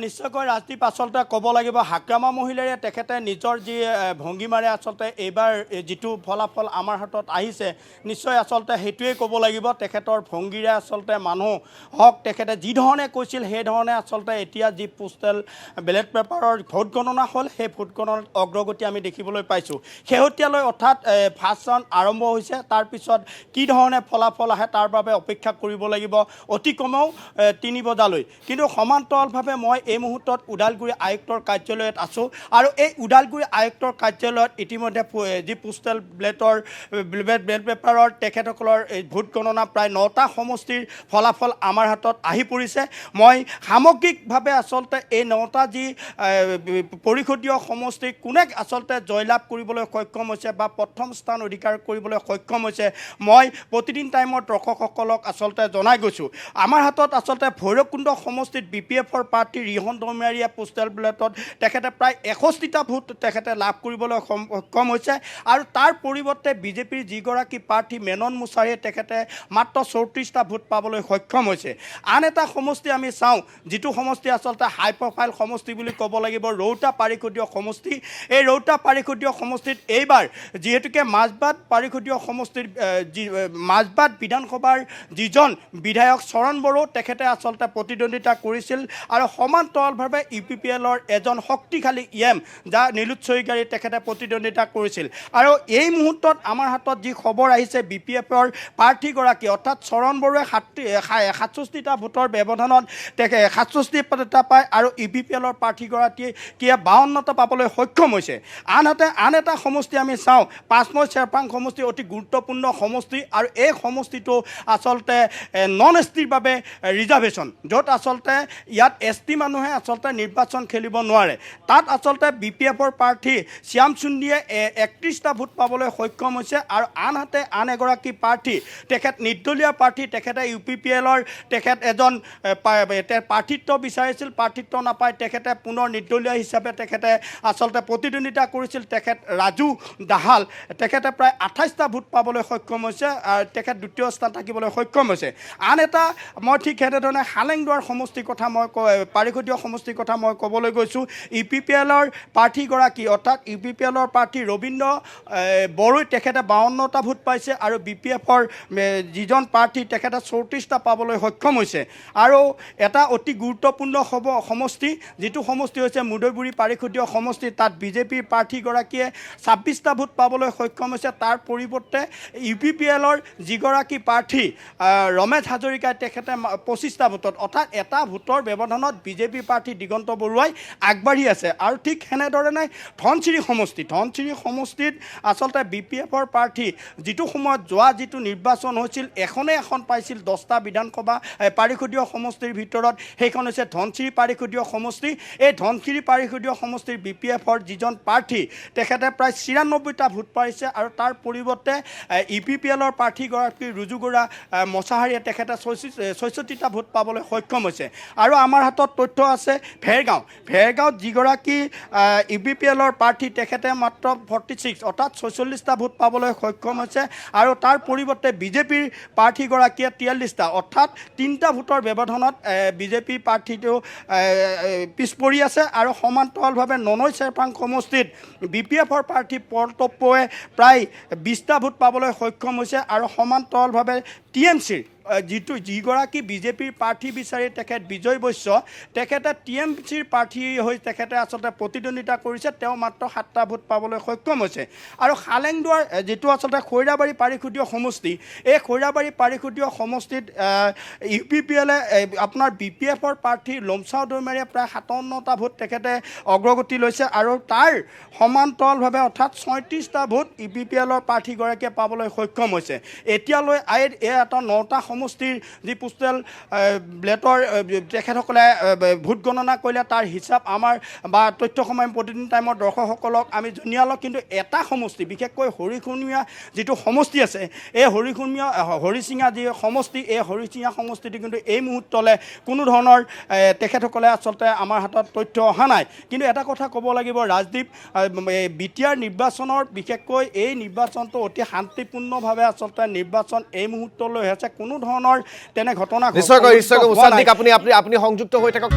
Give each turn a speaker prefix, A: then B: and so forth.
A: নিশ্চয়কৈ ৰাজদীপ আচলতে ক'ব লাগিব হাগ্ৰামা মহিলাৰে তেখেতে নিজৰ যি ভংগীমাৰে আচলতে এইবাৰ যিটো ফলাফল আমাৰ হাতত আহিছে নিশ্চয় আচলতে সেইটোৱে ক'ব লাগিব তেখেতৰ ভংগীৰে আচলতে মানুহক তেখেতে যি ধৰণে কৈছিল সেই ধৰণে আচলতে এতিয়া যি পোষ্টেল বেলেট পেপাৰৰ ভোট গণনা হ'ল সেই ভোট গণনাত অগ্ৰগতি আমি দেখিবলৈ পাইছোঁ শেহতীয়ালৈ অৰ্থাৎ ফাৰ্ষ্ট ৰাউণ্ড আৰম্ভ হৈছে তাৰপিছত কি ধৰণে ফলাফল আহে তাৰ বাবে অপেক্ষা কৰিব লাগিব অতি কমেও 3 বজালৈ কিন্তু সমান্তৰালভাৱে মই এই মুহূৰ্তত ওদালগুৰি আয়ুক্তৰ কাৰ্যালয়ত আছোঁ আৰু এই ওদালগুৰি আয়ুক্তৰ কাৰ্যালয়ত ইতিমধ্যে যি পোষ্টেল বেলেট পেপাৰৰ তেখেতসকলৰ ভোট গণনা প্ৰায় 9টা সমষ্টিৰ ফলাফল আমাৰ হাতত আহি পৰিছে মই সামগ্ৰিকভাৱে আচলতে এই 9টা যি পৰিষদীয় সমষ্টি কোনে আচলতে জয়লাভ কৰিবলৈ সক্ষম হৈছে বা প্ৰথম স্থান অধিকাৰ কৰিবলৈ সক্ষম হৈছে মই প্ৰতিদিন টাইমত দৰ্শকসকলক আচলতে জনাই গৈছোঁ আমাৰ হাতত আচলতে ভৈৰৱকুণ্ড সমষ্টিত BPFৰ প্ৰাৰ্থী ৰিহন দৈমাৰীয়ে পোষ্টেল বেলেটত তেখেতে প্ৰায় 61টা ভোট তেখেতে লাভ কৰিবলৈ সক্ষম হৈছে আৰু তাৰ পৰিৱৰ্তে বিজেপিৰ যিগৰাকী প্ৰাৰ্থী মেনন মুছাৰীয়ে তেখেতে মাত্ৰ 34টা ভোট পাবলৈ সক্ষম হৈছে আন এটা সমষ্টি আমি চাওঁ যিটো সমষ্টি আচলতে হাই প্ৰফাইল সমষ্টি বুলি ক'ব লাগিব ৰৌতা পাৰিষদীয় সমষ্টি এই ৰৌতা পাৰিষদীয় সমষ্টিত এইবাৰ যিহেতুকে মাজবাট পাৰিষদীয় সমষ্টিৰ মাজবাট বিধানসভাৰ যিজন বিধায়ক চৰণ বড়ো তেখেতে আচলতে প্ৰতিদ্বন্দ্বিতা কৰিছিল আৰু সমান্তৰালভাৱে UPPLৰ এজন শক্তিশালী যাৰ নীলোৎ চৈগাৰী তেখেতে প্ৰতিদ্বন্দ্বিতা কৰিছিল আৰু এই মুহূৰ্তত আমাৰ হাতত যি খবৰ আহিছে BPFৰ প্ৰাৰ্থীগৰাকী অৰ্থাৎ চৰণ বড়োৱে 67টা ভোটৰ ব্যৱধানত তেখেতে 67টা পায় আৰু UPPLৰ প্ৰাৰ্থীগৰাকীয়ে 52টা পাবলৈ সক্ষম হৈছে আনহাতে আন এটা সমষ্টি আমি চাওঁ পাঁচমৈ চেৰপাং সমষ্টি অতি গুৰুত্বপূৰ্ণ সমষ্টি আৰু এই সমষ্টিটো আচলতে নন এছটিৰ বাবে ৰিজাৰ্ভেশ্যন য'ত আচলতে ইয়াত ST মানুহে আচলতে নিৰ্বাচন খেলিব নোৱাৰে তাত আচলতে BPFৰ প্ৰাৰ্থী শ্যাম চুন্দিয়ে 31টা ভোট পাবলৈ সক্ষম হৈছে আৰু আনহাতে আন এগৰাকী প্ৰাৰ্থী তেখেত নিৰ্দলীয় প্ৰাৰ্থী তেখেতে UPPLৰ তেখেত এজন প্ৰাৰ্থিত্ব বিচাৰিছিল প্ৰাৰ্থিত্ব নাপায় তেখেতে পুনৰ নিৰ্দলীয় হিচাপে তেখেতে আচলতে প্ৰতিদ্বন্দ্বিতা কৰিছিল তেখেত ৰাজু দাহাল তেখেতে প্ৰায় 28টা ভোট পাবলৈ সক্ষম হৈছে তেখেত দ্বিতীয় স্থান থাকিবলৈ সক্ষম হৈছে আন এটা মই ঠিক সেইধৰণে হালেংদুৱাৰ সমষ্টিৰ কথা মই পাৰিষদীয় সমষ্টিৰ কথা মই ক'বলৈ গৈছোঁ UPPLৰ প্ৰাৰ্থীগৰাকী অৰ্থাৎ UPPLৰ প্ৰাৰ্থী ৰবীন্দ্ৰ বড়োই তেখেতে 52টা ভোট পাইছে আৰু BPFৰ যিজন প্ৰাৰ্থী তেখেতে 34টা পাবলৈ সক্ষম হৈছে আৰু এটা অতি গুৰুত্বপূৰ্ণ সমষ্টি যিটো সমষ্টি হৈছে মুদৈবুৰী পাৰিষদীয় সমষ্টি তাত বিজেপিৰ প্ৰাৰ্থীগৰাকীয়ে 26টা ভোট পাবলৈ সক্ষম হৈছে তাৰ পৰিৱৰ্তে UPPLৰ যিগৰাকী প্ৰাৰ্থী ৰমেশ হাজৰিকাই তেখেতে 25টা ভোটত অৰ্থাৎ এটা ভোটৰ ব্যৱধানত বিজেপি প্ৰাৰ্থী দিগন্ত বৰুৱাই আগবাঢ়ি আছে আৰু ঠিক সেনেধৰণে ধনচিৰি সমষ্টিত আচলতে BPFৰ প্ৰাৰ্থী যিটো সময়ত যিটো নিৰ্বাচন হৈছিল এখন পাইছিল 10টা বিধানসভা পাৰিষদীয় সমষ্টিৰ ভিতৰত সেইখন হৈছে ধনচিৰি পাৰিষদীয় সমষ্টি এই ধনচিৰি পাৰিষদীয় সমষ্টিৰ BPFৰ যিজন প্ৰাৰ্থী তেখেতে প্ৰায় 96টা ভোট পাইছে আৰু তাৰ পৰিৱৰ্তে UPPLৰ প্ৰাৰ্থীগৰাকী ৰুজুগোৰা মছাহাৰীয়ে তেখেতে 66টা ভোট পাবলৈ সক্ষম হৈছে আৰু আমাৰ হাতত তথ্য আছে ভেৰগাঁৱত যিগৰাকী UPPLৰ প্ৰাৰ্থী তেখেতে মাত্ৰ 46 অৰ্থাৎ 46টা ভোট পাবলৈ সক্ষম হৈছে আৰু তাৰ পৰিৱৰ্তে বিজেপিৰ প্ৰাৰ্থীগৰাকীয়ে 43টা অৰ্থাৎ 3টা ভোটৰ ব্যৱধানত বিজেপি প্ৰাৰ্থীটো পিছ পৰি আছে আৰু সমান্তৰালভাৱে ননৈ চেৰপাং সমষ্টিত BPFৰ প্ৰাৰ্থী পল টপ্পোৱে প্ৰায় 20টা ভোট পাবলৈ সক্ষম হৈছে আৰু সমান্তৰালভাৱে TMCৰ যিগৰাকী বিজেপিৰ প্ৰাৰ্থী বিচাৰি তেখেত বিজয় বৈশ্য তেখেতে TMCৰ প্ৰাৰ্থী হৈ তেখেতে আচলতে প্ৰতিদ্বন্দ্বিতা কৰিছে তেওঁ মাত্ৰ 7টা ভোট পাবলৈ সক্ষম হৈছে আৰু হালেংদুৱাৰ যিটো আচলতে খৈৰাবাৰী পাৰিষদীয় সমষ্টি এই খৈৰাবাৰী পাৰিষদীয় সমষ্টিত UPPLে আপোনাৰ BPFৰ প্ৰাৰ্থী লমচাও দৈমাৰীয়ে প্ৰায় 57টা ভোট তেখেতে অগ্ৰগতি লৈছে আৰু তাৰ সমান্তৰালভাৱে অৰ্থাৎ 36টা ভোট UPPLৰ প্ৰাৰ্থীগৰাকীয়ে পাবলৈ সক্ষম হৈছে এতিয়ালৈ এটা 9টা সমষ্টিৰ যি পোষ্টেল বেলেটৰ তেখেতসকলে ভোট গণনা কৰিলে তাৰ হিচাপ আমাৰ বা তথ্য সময় প্ৰতিদিন টাইমত দৰ্শকসকলক আমি জনালোঁ কিন্তু এটা সমষ্টি বিশেষকৈ হৰিশিঙীয়া যিটো সমষ্টি আছে এই হৰিশিঙা যি সমষ্টি এই হৰিশিঙা সমষ্টিটো কিন্তু এই মুহূৰ্তলৈ কোনো ধৰণৰ তেখেতসকলে আচলতে আমাৰ হাতত তথ্য অহা নাই কিন্তু এটা কথা ক'ব লাগিব ৰাজদীপ বিটিআৰ নিৰ্বাচনৰ বিশেষকৈ এই নিৰ্বাচনটো অতি শান্তিপূৰ্ণভাৱে আচলতে নিৰ্বাচন এই মুহূৰ্তলৈ হৈছে কোনো ধৰণৰ তেনে ঘটনা
B: নিশ্চয়কৈ আপুনি সংযুক্ত হৈ থাকক।